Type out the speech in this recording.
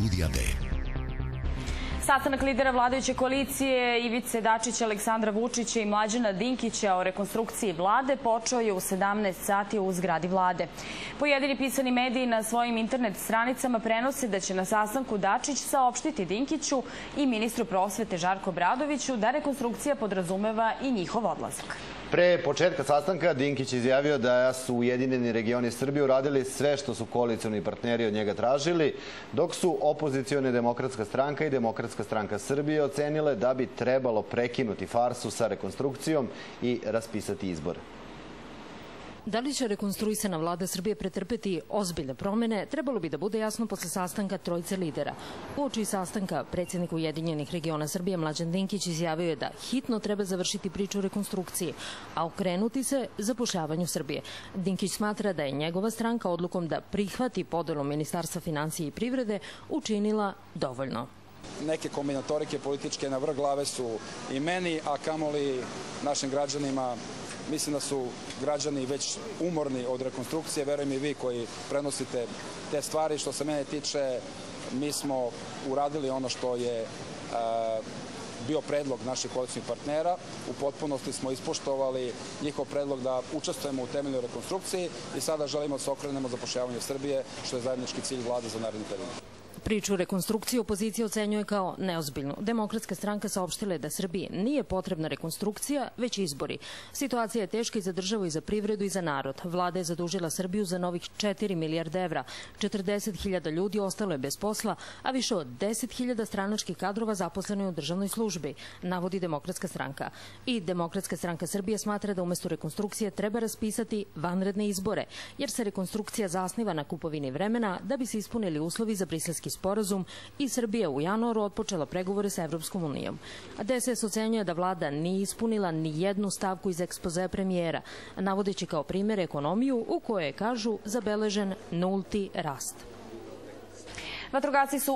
Studija B. Sastanak lidera vladajuće koalicije Ivice Dačića, Aleksandra Vučića i Mlađana Dinkića o rekonstrukciji vlade počeo je u 17 sati u zgradi vlade. Pojedini pisani mediji na svojim internet stranicama prenose da će na sastanku Dačić saopštiti Dinkiću i ministru prosvete Žarku Obradoviću da rekonstrukcija podrazumeva i njihov odlazak. Pre početka sastanka Dinkić izjavio da su Ujedinjeni regioni Srbije uradili sve što su koalicioni partneri od njega tražili, dok su opozicione Demokratska stranka i Demokratska stranka Srbije ocenile da bi trebalo prekinuti farsu sa rekonstrukcijom i raspisati izbore. Da li će rekonstruisana vlada Srbije pretrpeti ozbiljne promene, trebalo bi da bude jasno posle sastanka trojice lidera. Uoči sastanka predsjednik Ujedinjenih regiona Srbije Mlađan Dinkić izjavio je da hitno treba završiti priču o rekonstrukciji, a okrenuti se zapošljavanju Srbije. Dinkić smatra da je njegova stranka odlukom da prihvati podelu Ministarstva finansija i privrede učinila dovoljno. Neke kombinatorike političke na vrh glave su i meni, a kamoli našim građanima. Mislim da su građani već umorni od rekonstrukcije, verujem i vi koji prenosite te stvari. Što se mene tiče, mi smo uradili ono što je bio predlog naših koalicijnih partnera. U potpunosti smo ispoštovali njihov predlog da učestvujemo u temeljnoj rekonstrukciji i sada želimo da se okrenemo zapošljavanju Srbije, što je zajednički cilj vlade za naredni period. Priču rekonstrukcije opozicija ocenjuje kao neozbiljnu. Demokratska stranka saopštila je da Srbiji nije potrebna rekonstrukcija, već izbori. Situacija je teška i za državu i za privredu i za narod. Vlada je zadužila Srbiju za novih 4 milijarde evra. 40.000 ljudi ostalo je bez posla, a više od 10.000 stranačkih kadrova zaposleno je u državnoj službi, navodi Demokratska stranka. I Demokratska stranka Srbije smatra da umesto rekonstrukcije treba raspisati vanredne izbore, jer se rekonstrukcija zasniva na kupovini vremena da bi se ispunili uslovi za briselski sporazum i Srbija u januaru otpočela pregovore sa Evropskom unijom. DSS ocenjuje da vlada nije ispunila ni jednu stavku iz ekspozea premijera, navodeći kao primjer ekonomiju u kojoj je, kažu, zabeležen nulti rast. Vatrogasci su